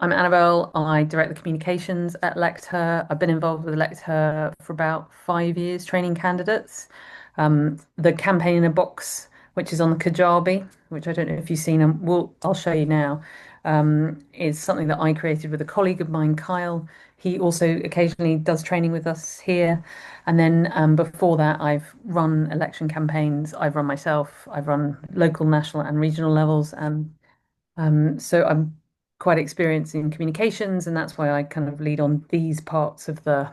I'm Annabelle. I direct the communications at Lecter. I've been involved with Lecter for about 5 years, training candidates. The campaign in a box, which is on the Kajabi, which I don't know if you've seen, I'll show you now, is something that I created with a colleague of mine, Kyle. He also occasionally does training with us here. And then before that, I've run election campaigns. I've run myself. I've run local, national, and regional levels. So I'm quite experienced in communications, and that's why I kind of lead on these parts of the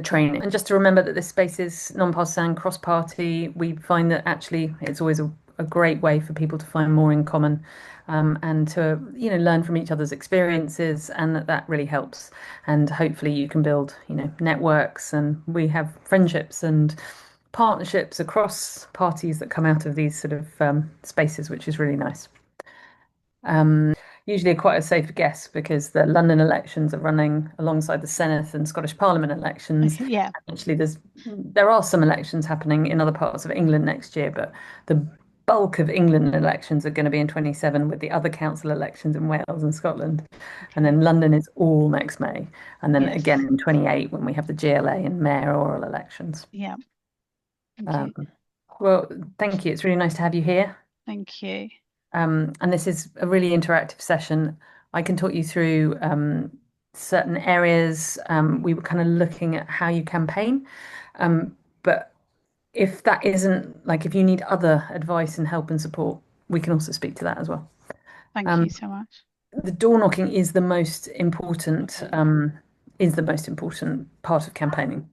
training. And just to remember that this space is non-partisan, cross-party. We find that actually it's always a great way for people to find more in common, and to learn from each other's experiences, and that really helps. And hopefully you can build networks, and we have friendships and partnerships across parties that come out of these sort of spaces, which is really nice. Usually quite a safe guess because the London elections are running alongside the Senate and Scottish Parliament elections. Okay, yeah. Actually, there are some elections happening in other parts of England next year, but the bulk of England elections are going to be in 27 with the other council elections in Wales and Scotland. And Okay. then London is all next May. And then again Yes. in 28 when we have the GLA and mayoral elections. Yeah. Um, Okay. well, thank you. It's really nice to have you here. Thank you. And this is a really interactive session. I can talk you through certain areas. We were kind of looking at how you campaign. But if that isn't like, if you need other advice and help and support, we can also speak to that as well. Thank you Um, so much. the door knocking is the most important part of campaigning,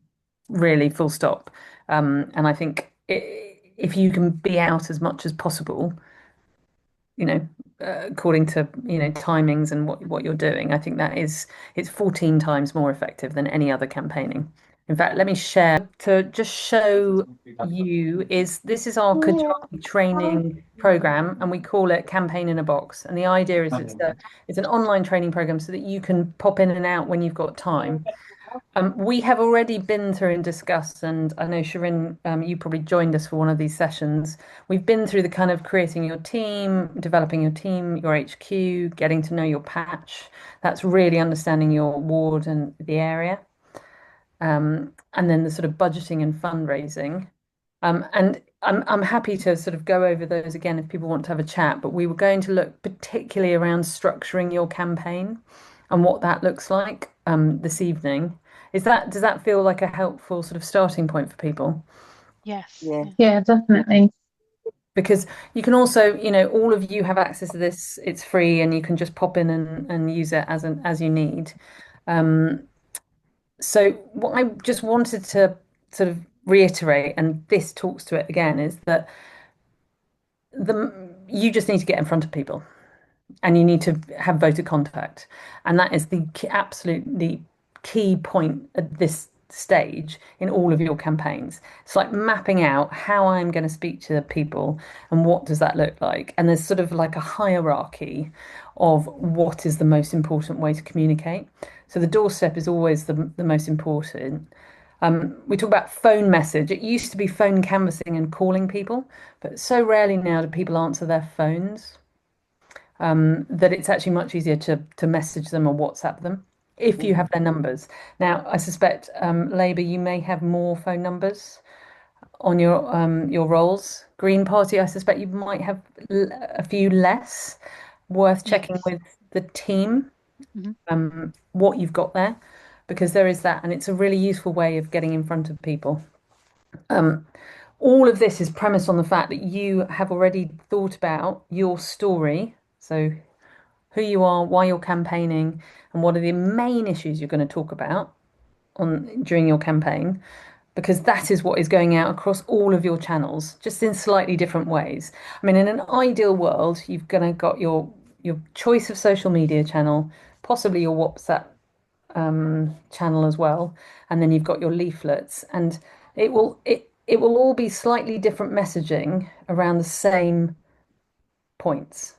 really, full stop. And I think if you can be out as much as possible, you know, according to, timings and what you're doing, I think it's 14 times more effective than any other campaigning. In fact, let me share to just show you this is our Kajabi training program, and we call it Campaign in a Box. And the idea is it's an online training program so that you can pop in and out when you've got time. We have already been through and discussed, and I know Shirin, you probably joined us for one of these sessions. We've been through the kind of creating your team, developing your team, your HQ, getting to know your patch. That's really understanding your ward and the area. And then the sort of budgeting and fundraising. And I'm happy to sort of go over those again if people want to have a chat, but we were going to look particularly around structuring your campaign and what that looks like this evening. Does that feel like a helpful sort of starting point for people? Yes. Yeah. Yes. Yeah, definitely. Because you can also, all of you have access to this. It's free, and you can just pop in and use it as you need. Um, so what I just wanted to sort of reiterate, and this talks to it again, is that you just need to get in front of people, and you need to have voter contact, and that is the absolutely key point at this stage in all of your campaigns. It's like mapping out how I'm going to speak to people and what does that look like, and there's sort of like a hierarchy of what is the most important way to communicate. So the doorstep is always the most important. We talk about phone message. It used to be phone canvassing and calling people, but so rarely now do people answer their phones, that it's actually much easier to message them or WhatsApp them if you have their numbers. Now, I suspect, Labour, you may have more phone numbers on your rolls. Green Party, I suspect you might have a few less. Worth checking Yes. with the team Hmm. what you've got there, because there is that, and it's a really useful way of getting in front of people. Um, all of this is premised on the fact that you have already thought about your story. So who you are, why you're campaigning, and what are the main issues you're going to talk about on during your campaign, because that is what is going out across all of your channels, just in slightly different ways. I mean, in an ideal world, you've gonna got your choice of social media channel, possibly your WhatsApp channel as well, and then you've got your leaflets, and it will all be slightly different messaging around the same points.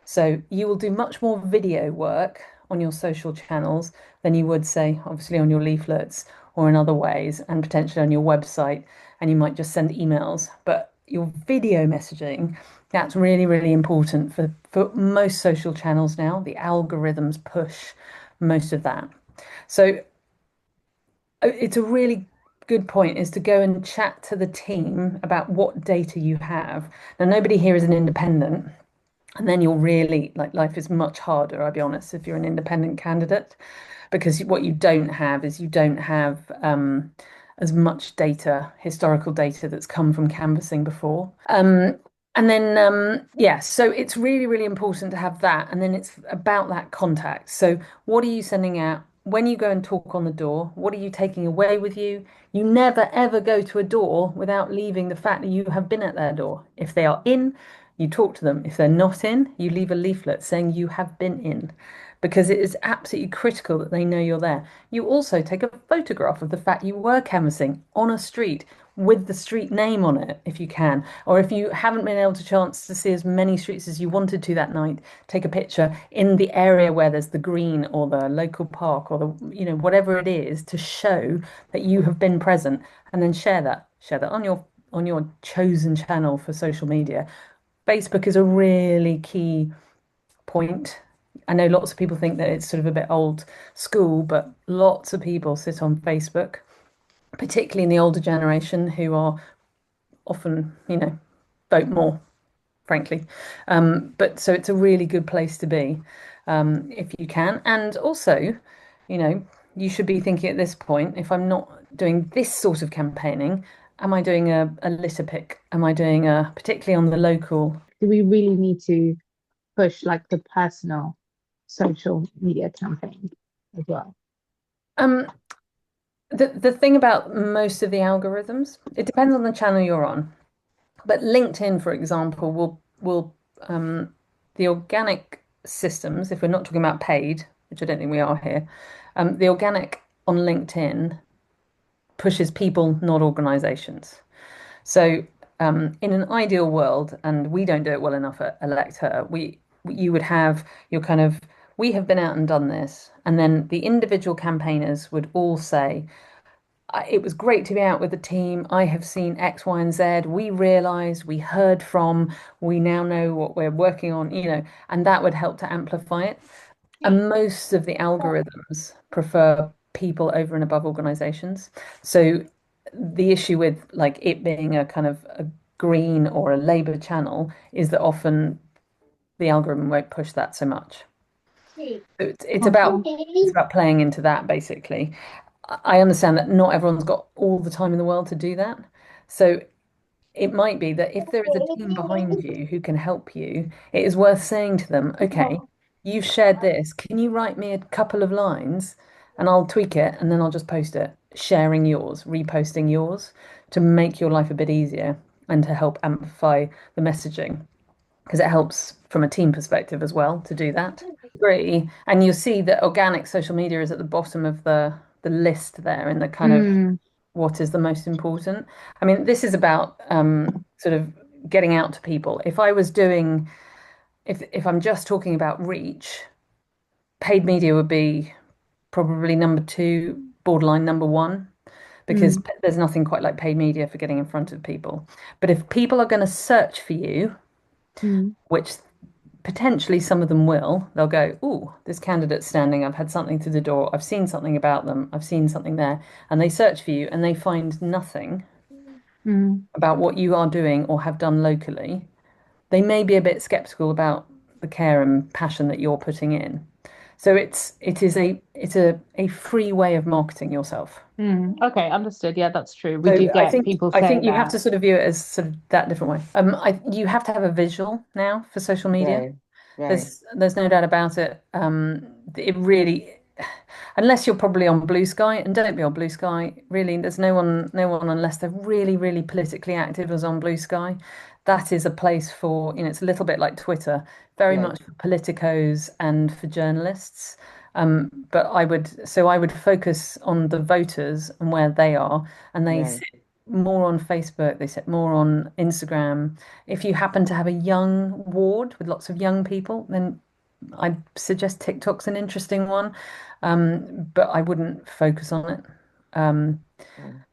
So you will do much more video work on your social channels than you would, say, obviously on your leaflets or in other ways, and potentially on your website. And you might just send emails. But your video messaging, that's really, really important for most social channels now. The algorithms push most of that. So it's a really good point is to go and chat to the team about what data you have. Now, nobody here is an independent, and then you'll really like life is much harder, I'll be honest, if you're an independent candidate, because what you don't have is you don't have as much data, historical data that's come from canvassing before. And then, yeah, so it's really, really important to have that. And then it's about that contact. So, what are you sending out? When you go and talk on the door, what are you taking away with you? You never, ever go to a door without leaving the fact that you have been at their door. If they are in, you talk to them. If they're not in, you leave a leaflet saying you have been in, because it is absolutely critical that they know you're there. You also take a photograph of the fact you were canvassing on a street with the street name on it if you can. Or if you haven't been able to chance to see as many streets as you wanted to that night, take a picture in the area where there's the green or the local park or the, whatever it is to show that you have been present, and then share that. Share that on your chosen channel for social media. Facebook is a really key point. I know lots of people think that it's sort of a bit old school, but lots of people sit on Facebook, particularly in the older generation who are often, vote more, frankly. But so it's a really good place to be if you can. And also, you know, you should be thinking at this point, if I'm not doing this sort of campaigning, am I doing a litter pick? Am I doing particularly on the local? Do we really need to push like the personal social media campaign as well? Um, the thing about most of the algorithms, it depends on the channel you're on. But LinkedIn, for example, will the organic systems, if we're not talking about paid, which I don't think we are here, the organic on LinkedIn pushes people, not organizations. So in an ideal world, and we don't do it well enough at Electa, you would have your kind of we have been out and done this, and then the individual campaigners would all say, it was great to be out with the team. I have seen X, Y, and Z. We realized, we heard from, we now know what we're working on, and that would help to amplify it. And most of the algorithms prefer people over and above organizations. So the issue with like it being a kind of a green or a Labour channel is that often the algorithm won't push that so much. It's about playing into that basically. I understand that not everyone's got all the time in the world to do that. So it might be that if there is a team behind you who can help you, it is worth saying to them, okay, you've shared this. Can you write me a couple of lines and I'll tweak it and then I'll just post it, sharing yours, reposting yours to make your life a bit easier and to help amplify the messaging because it helps from a team perspective as well to do that. Agree. And you'll see that organic social media is at the bottom of the list there in the kind of Mm, what is the most important. I mean, this is about sort of getting out to people. If I was doing, if I'm just talking about reach, paid media would be probably number two, borderline number one, because mm, there's nothing quite like paid media for getting in front of people. But if people are going to search for you, mm, which potentially some of them will, they'll go, "Oh, this candidate's standing. I've had something to the door. I've seen something about them. I've seen something there." And they search for you and they find nothing mm, about what you are doing or have done locally. They may be a bit skeptical about the care and passion that you're putting in. So it's a free way of marketing yourself. mm. Okay, understood. Yeah, that's true. We So do I get think people I say think you have that. to sort of view it as sort of that different way. You have to have a visual now for social media. Right, right. There's no doubt about it. It really, unless you're probably on Blue Sky, and don't be on Blue Sky. Really, there's no one unless they're really, really politically active as on Blue Sky. That is a place for, it's a little bit like Twitter, very Right, much for politicos and for journalists. But I would focus on the voters and where they are, and they right. sit more on Facebook, they sit more on Instagram. If you happen to have a young ward with lots of young people, then I'd suggest TikTok's an interesting one, but I wouldn't focus on it. Um, Mm.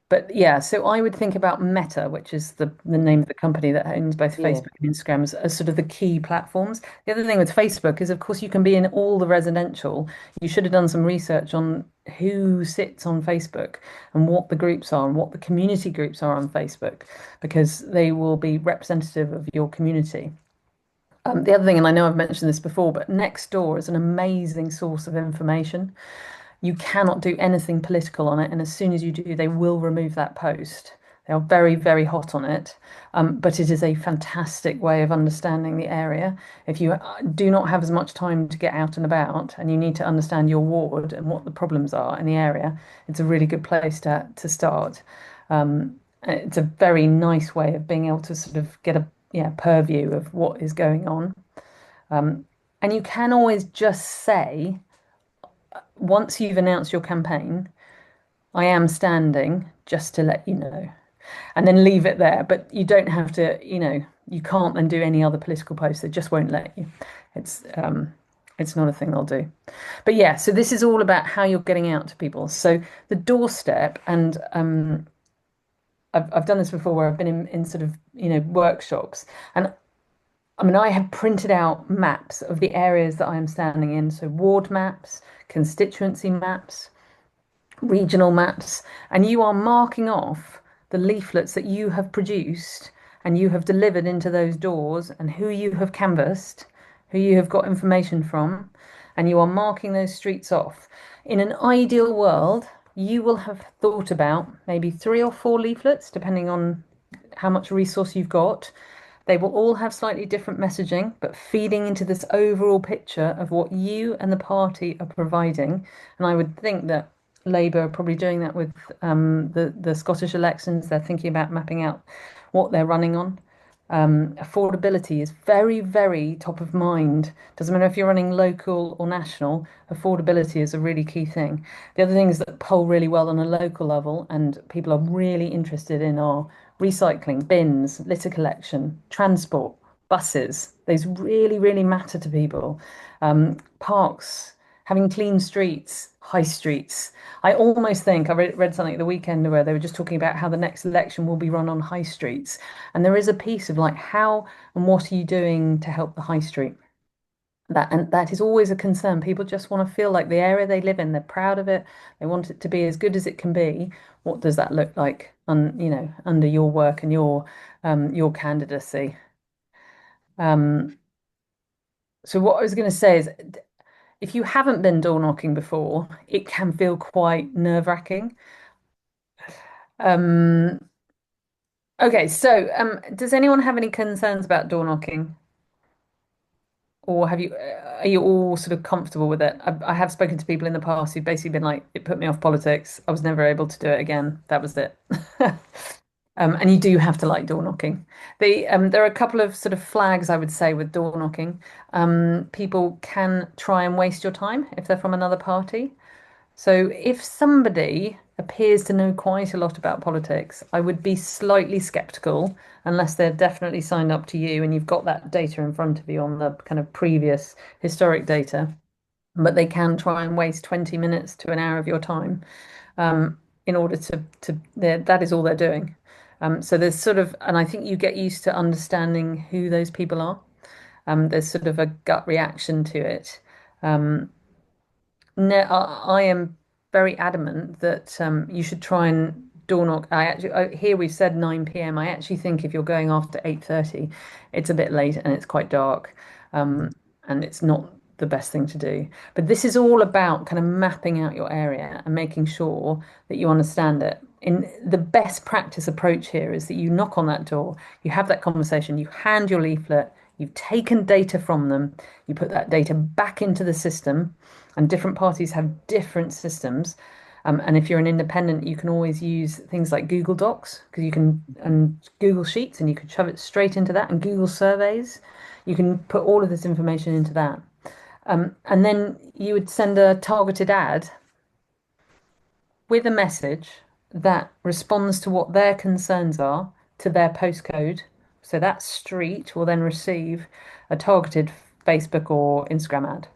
But yeah, so I would think about Meta, which is the name of the company that owns both Yeah. Facebook and Instagram, as sort of the key platforms. The other thing with Facebook is, of course, you can be in all the residential. You should have done some research on who sits on Facebook and what the groups are and what the community groups are on Facebook, because they will be representative of your community. The other thing, and I know I've mentioned this before, but Nextdoor is an amazing source of information. You cannot do anything political on it, and as soon as you do, they will remove that post. They are very, very hot on it, but it is a fantastic way of understanding the area. If you do not have as much time to get out and about, and you need to understand your ward and what the problems are in the area, it's a really good place to start. It's a very nice way of being able to sort of get a purview of what is going on. And you can always just say, once you've announced your campaign, I am standing just to let you know, and then leave it there. But you don't have to, you can't then do any other political posts. They just won't let you. It's not a thing they'll do. But yeah, so this is all about how you're getting out to people. So the doorstep, and I've done this before where I've been in sort of, workshops, and I mean, I have printed out maps of the areas that I am standing in. So ward maps, constituency maps, regional maps, and you are marking off the leaflets that you have produced and you have delivered into those doors and who you have canvassed, who you have got information from, and you are marking those streets off. In an ideal world, you will have thought about maybe 3 or 4 leaflets, depending on how much resource you've got. They will all have slightly different messaging, but feeding into this overall picture of what you and the party are providing. And I would think that Labour are probably doing that with the Scottish elections. They're thinking about mapping out what they're running on. Affordability is very, very top of mind. Doesn't matter if you're running local or national, affordability is a really key thing. The other things that poll really well on a local level and people are really interested in are recycling, bins, litter collection, transport, buses. These really, really matter to people. Parks, having clean streets, high streets. I almost think I read something at the weekend where they were just talking about how the next election will be run on high streets. And there is a piece of like, how and what are you doing to help the high street? That is always a concern. People just want to feel like the area they live in, they're proud of it. They want it to be as good as it can be. What does that look like under your work and your candidacy? So what I was going to say is, if you haven't been door knocking before, it can feel quite nerve-wracking. Um, okay, so does anyone have any concerns about door knocking? Or are you all sort of comfortable with it? I have spoken to people in the past who've basically been like, it put me off politics. I was never able to do it again. That was it. And you do have to like door knocking. There are a couple of sort of flags, I would say, with door knocking. People can try and waste your time if they're from another party. So if somebody appears to know quite a lot about politics, I would be slightly skeptical unless they're definitely signed up to you and you've got that data in front of you on the kind of previous historic data. But they can try and waste 20 minutes to an hour of your time in order that is all they're doing. So there's sort of, and I think you get used to understanding who those people are. There's sort of a gut reaction to it. No, I am very adamant that you should try and door knock. Here we've said 9 p.m. I actually think if you're going after 8:30, it's a bit late and it's quite dark, and it's not the best thing to do. But this is all about kind of mapping out your area and making sure that you understand it. In the best practice approach here is that you knock on that door, you have that conversation, you hand your leaflet, you've taken data from them, you put that data back into the system, and different parties have different systems. And if you're an independent, you can always use things like Google Docs because you can, and Google Sheets, and you can shove it straight into that, and Google Surveys. You can put all of this information into that. And then you would send a targeted ad with a message that responds to what their concerns are to their postcode. So that street will then receive a targeted Facebook or Instagram ad.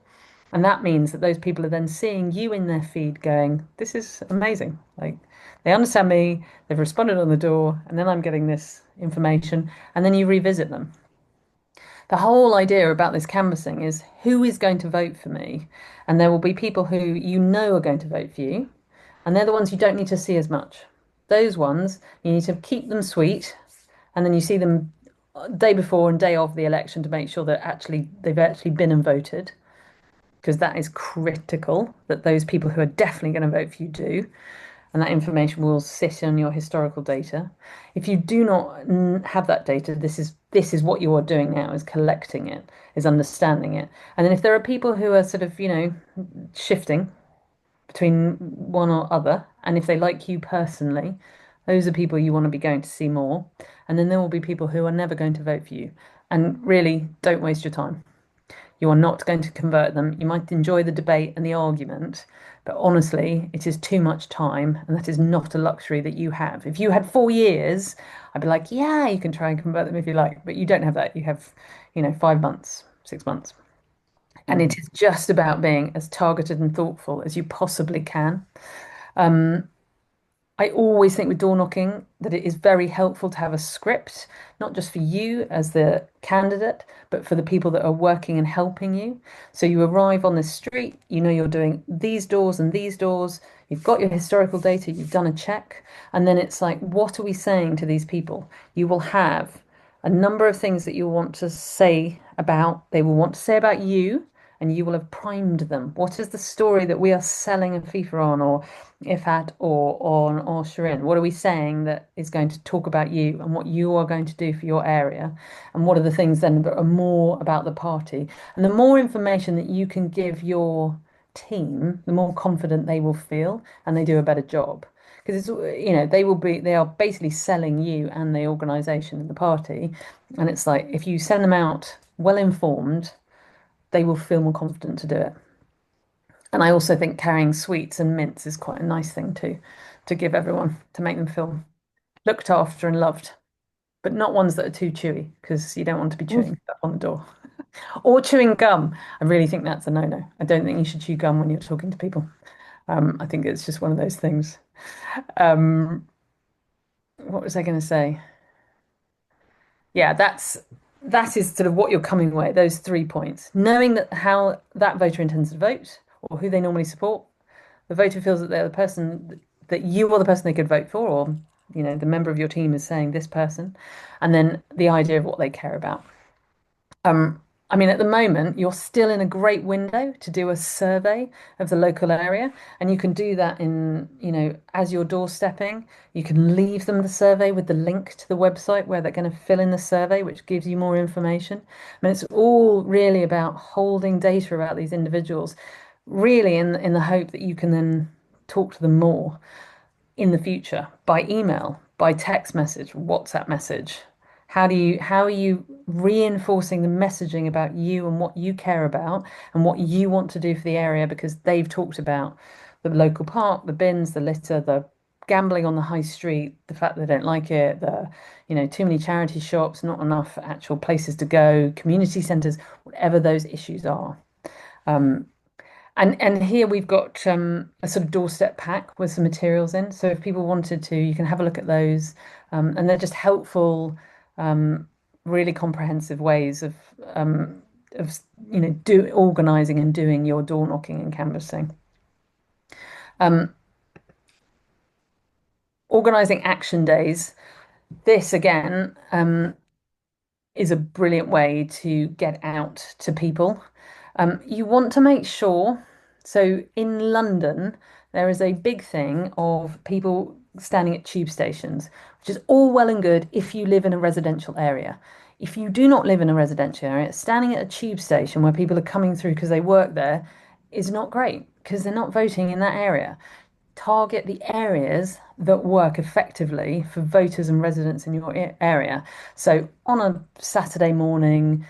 And that means that those people are then seeing you in their feed going, this is amazing. Like they understand me, they've responded on the door, and then I'm getting this information, and then you revisit them. The whole idea about this canvassing is who is going to vote for me? And there will be people who you know are going to vote for you, and they're the ones you don't need to see as much. Those ones, you need to keep them sweet, and then you see them day before and day of the election to make sure that actually they've actually been and voted, because that is critical that those people who are definitely going to vote for you do, and that information will sit on your historical data. If you do not have that data, this is what you are doing now, is collecting it, is understanding it. And then if there are people who are sort of, shifting between one or other, and if they like you personally, those are people you want to be going to see more. And then there will be people who are never going to vote for you. And really, don't waste your time. You are not going to convert them. You might enjoy the debate and the argument, but honestly, it is too much time, and that is not a luxury that you have. If you had 4 years, I'd be like, yeah, you can try and convert them if you like, but you don't have that. You have, 5 months, 6 months. And it is just about being as targeted and thoughtful as you possibly can. I always think with door knocking that it is very helpful to have a script, not just for you as the candidate, but for the people that are working and helping you. So you arrive on the street, you know you're doing these doors and these doors, you've got your historical data, you've done a check, and then it's like, what are we saying to these people? You will have a number of things that you'll want to say about, they will want to say about you, and you will have primed them. What is the story that we are selling a FIFA on, or Ifat, or Shirin? What are we saying that is going to talk about you and what you are going to do for your area? And what are the things then that are more about the party? And the more information that you can give your team, the more confident they will feel and they do a better job. Because they are basically selling you and the organization and the party. And it's like, if you send them out well informed, they will feel more confident to do it. And I also think carrying sweets and mints is quite a nice thing too, to give everyone, to make them feel looked after and loved, but not ones that are too chewy, because you don't want to be chewing stuff on the door. Or chewing gum. I really think that's a no-no. I don't think you should chew gum when you're talking to people. I think it's just one of those things. Um, what was I going to say? Yeah, that is sort of what you're coming away, those 3 points. Knowing that how that voter intends to vote or who they normally support, the voter feels that they're the person that you are the person they could vote for, or the member of your team is saying this person, and then the idea of what they care about. I mean, at the moment, you're still in a great window to do a survey of the local area, and you can do that as you're doorstepping. You can leave them the survey with the link to the website where they're going to fill in the survey, which gives you more information. I mean, it's all really about holding data about these individuals, really in the hope that you can then talk to them more in the future by email, by text message, WhatsApp message. How are you reinforcing the messaging about you and what you care about and what you want to do for the area, because they've talked about the local park, the bins, the litter, the gambling on the high street, the fact they don't like it, too many charity shops, not enough actual places to go, community centres, whatever those issues are. And here we've got a sort of doorstep pack with some materials in. So if people wanted to, you can have a look at those. And they're just helpful, really comprehensive ways of organizing and doing your door knocking and canvassing. Organizing action days. This again is a brilliant way to get out to people. You want to make sure, so in London, there is a big thing of people standing at tube stations, which is all well and good if you live in a residential area. If you do not live in a residential area, standing at a tube station where people are coming through because they work there is not great, because they're not voting in that area. Target the areas that work effectively for voters and residents in your area. So on a Saturday morning,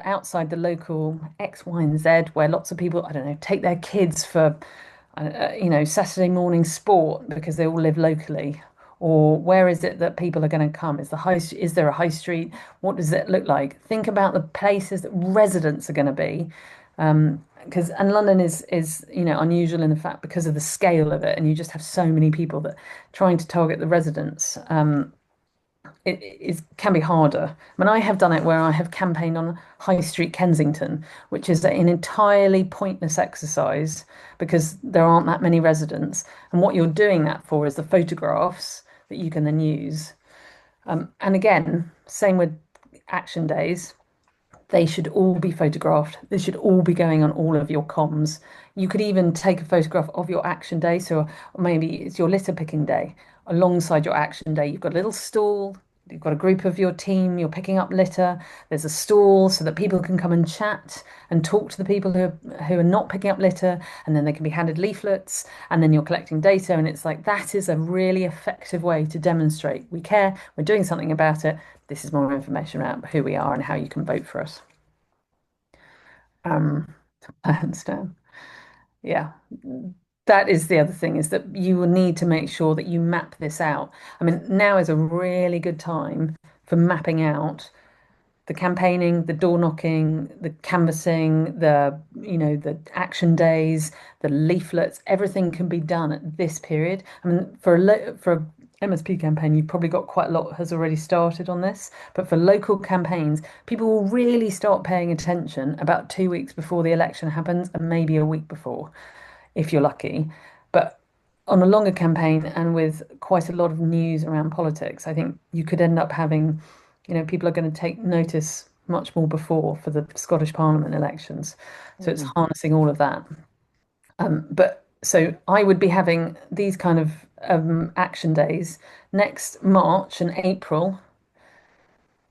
outside the local X, Y, and Z, where lots of people, I don't know, take their kids for, Saturday morning sport because they all live locally. Or where is it that people are going to come? Is there a high street? What does it look like? Think about the places that residents are going to be. because and London is unusual in the fact because of the scale of it, and you just have so many people that trying to target the residents. It is can be harder. I mean, I have done it where I have campaigned on High Street, Kensington, which is an entirely pointless exercise because there aren't that many residents. And what you're doing that for is the photographs that you can then use. And again, same with action days. They should all be photographed. They should all be going on all of your comms. You could even take a photograph of your action day. So maybe it's your litter picking day. Alongside your action day, you've got a little stall. You've got a group of your team. You're picking up litter. There's a stall so that people can come and chat and talk to the people who are not picking up litter. And then they can be handed leaflets. And then you're collecting data. And it's like that is a really effective way to demonstrate we care. We're doing something about it. This is more information about who we are and how you can vote for us. I understand. Yeah. That is the other thing is that you will need to make sure that you map this out. I mean, now is a really good time for mapping out the campaigning, the door knocking, the canvassing, the action days, the leaflets, everything can be done at this period. I mean, for a MSP campaign, you've probably got quite a lot has already started on this, but for local campaigns, people will really start paying attention about 2 weeks before the election happens and maybe a week before, if you're lucky. But on a longer campaign and with quite a lot of news around politics, I think you could end up having, people are going to take notice much more before for the Scottish Parliament elections. So it's harnessing all of that. But so I would be having these kind of action days next March and April.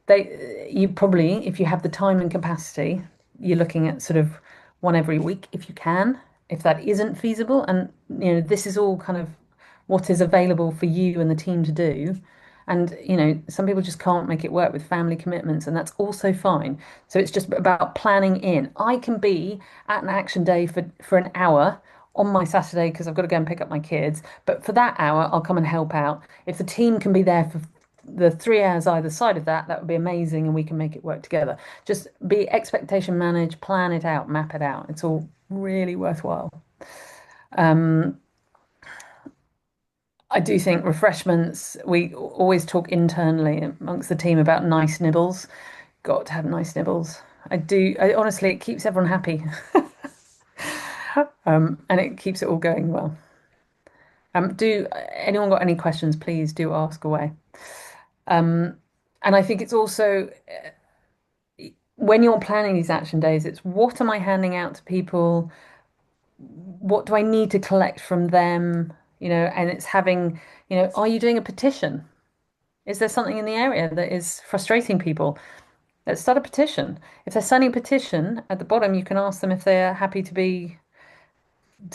You probably, if you have the time and capacity, you're looking at sort of one every week if you can. If that isn't feasible, and this is all kind of what is available for you and the team to do. And some people just can't make it work with family commitments, and that's also fine. So it's just about planning in. I can be at an action day for an hour on my Saturday because I've got to go and pick up my kids. But for that hour, I'll come and help out. If the team can be there for the 3 hours either side of that, that would be amazing, and we can make it work together. Just be expectation manage, plan it out, map it out. It's all really worthwhile. I do think refreshments, we always talk internally amongst the team about nice nibbles. Got to have nice nibbles. Honestly, it keeps everyone happy. And it keeps it all going well. Do anyone got any questions? Please do ask away. And I think it's also when you're planning these action days, it's what am I handing out to people? What do I need to collect from them? And it's having, are you doing a petition? Is there something in the area that is frustrating people? Let's start a petition. If they're signing a petition, at the bottom you can ask them if they're happy to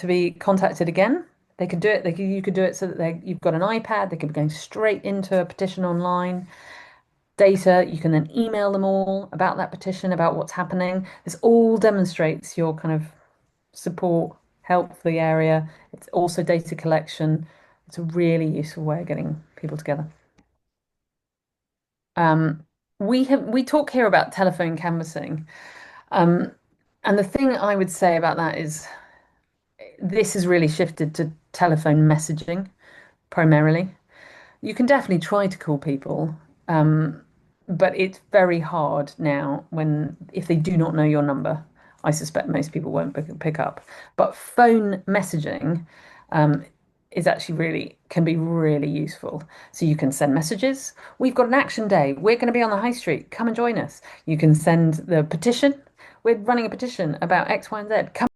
be contacted again. They could do it. You could do it so that you've got an iPad. They could be going straight into a petition online. Data, you can then email them all about that petition, about what's happening. This all demonstrates your kind of support, help for the area. It's also data collection. It's a really useful way of getting people together. We talk here about telephone canvassing. And the thing I would say about that is this has really shifted to telephone messaging primarily. You can definitely try to call people, but it's very hard now if they do not know your number. I suspect most people won't pick up. But phone messaging is actually can be really useful. So you can send messages. We've got an action day. We're going to be on the high street. Come and join us. You can send the petition. We're running a petition about X, Y, and Z. Come